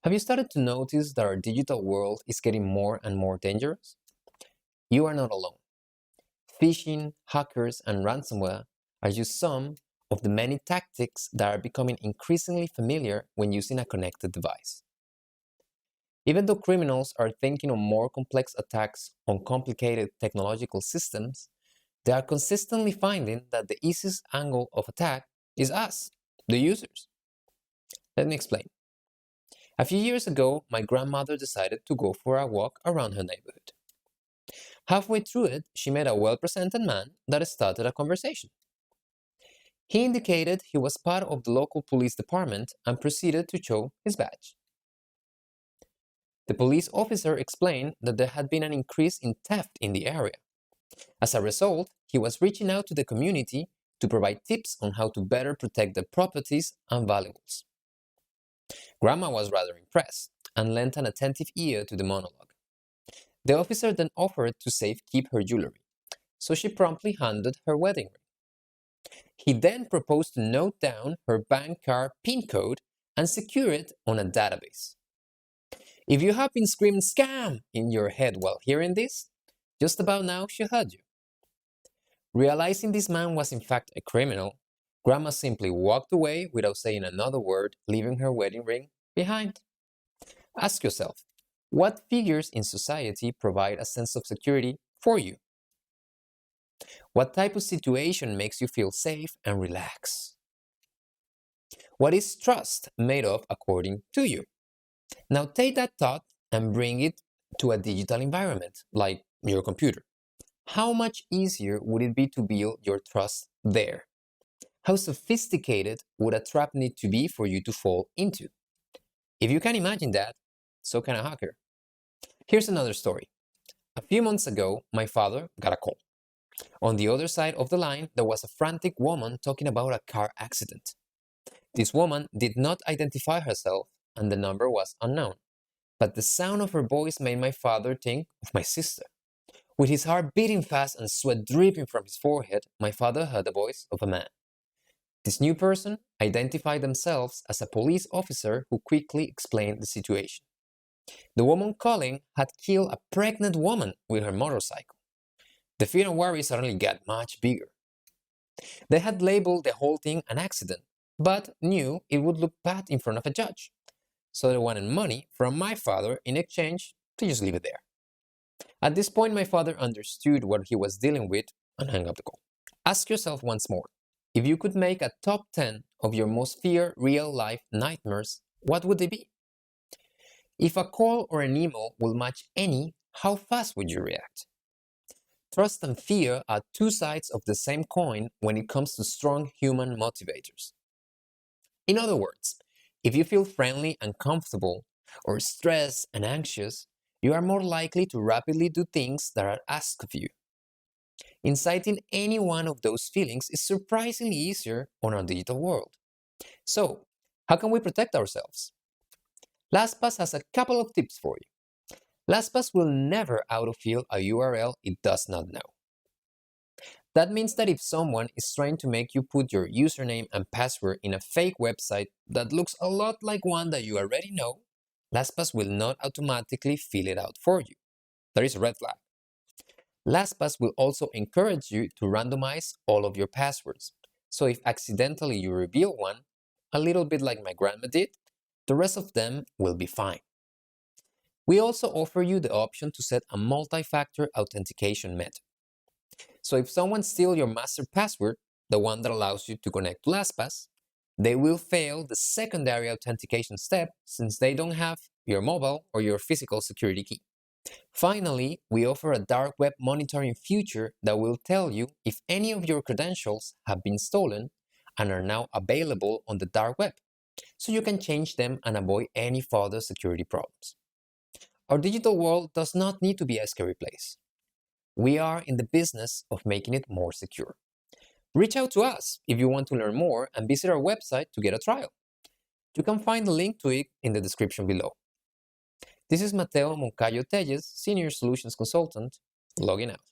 Have you started to notice that our digital world is getting more and more dangerous? You are not alone. Phishing, hackers, and ransomware are just some of the many tactics that are becoming increasingly familiar when using a connected device. Even though criminals are thinking of more complex attacks on complicated technological systems, they are consistently finding that the easiest angle of attack is us, the users. Let me explain. A few years ago, my grandmother decided to go for a walk around her neighborhood. Halfway through it, she met a well-presented man that started a conversation. He indicated he was part of the local police department and proceeded to show his badge. The police officer explained that there had been an increase in theft in the area. As a result, he was reaching out to the community to provide tips on how to better protect their properties and valuables. Grandma was rather impressed and lent an attentive ear to the monologue. The officer then offered to safekeep her jewelry, so she promptly handed her wedding ring. He then proposed to note down her bank card PIN code and secure it on a database. If you have been screaming "scam" in your head while hearing this, just about now she heard you. Realizing this man was in fact a criminal, Grandma simply walked away without saying another word, leaving her wedding ring behind. Ask yourself, what figures in society provide a sense of security for you? What type of situation makes you feel safe and relaxed? What is trust made of according to you? Now take that thought and bring it to a digital environment, like your computer. How much easier would it be to build your trust there? How sophisticated would a trap need to be for you to fall into? If you can imagine that, so can a hacker. Here's another story. A few months ago, my father got a call. On the other side of the line, there was a frantic woman talking about a car accident. This woman did not identify herself, and the number was unknown. But the sound of her voice made my father think of my sister. With his heart beating fast and sweat dripping from his forehead, my father heard the voice of a man. This new person identified themselves as a police officer who quickly explained the situation. The woman calling had killed a pregnant woman with her motorcycle. The fear and worry suddenly got much bigger. They had labeled the whole thing an accident, but knew it would look bad in front of a judge. So they wanted money from my father in exchange to just leave it there. At this point, my father understood what he was dealing with and hung up the call. Ask yourself once more, if you could make a top 10 of your most feared real-life nightmares, what would they be? If a call or an email will match any, how fast would you react? Trust and fear are two sides of the same coin when it comes to strong human motivators. In other words, if you feel friendly and comfortable, or stressed and anxious, you are more likely to rapidly do things that are asked of you. Inciting any one of those feelings is surprisingly easier on our digital world. So, how can we protect ourselves? LastPass has a couple of tips for you. LastPass will never autofill a URL it does not know. That means that if someone is trying to make you put your username and password in a fake website that looks a lot like one that you already know, LastPass will not automatically fill it out for you. That is a red flag. LastPass will also encourage you to randomize all of your passwords. So if accidentally you reveal one, a little bit like my grandma did, the rest of them will be fine. We also offer you the option to set a multi-factor authentication method. So if someone steals your master password, the one that allows you to connect to LastPass, they will fail the secondary authentication step since they don't have your mobile or your physical security key. Finally, we offer a dark web monitoring feature that will tell you if any of your credentials have been stolen and are now available on the dark web, so you can change them and avoid any further security problems. Our digital world does not need to be a scary place. We are in the business of making it more secure. Reach out to us if you want to learn more and visit our website to get a trial. You can find the link to it in the description below. This is Mateo Moncayo Telles, Senior Solutions Consultant, logging out.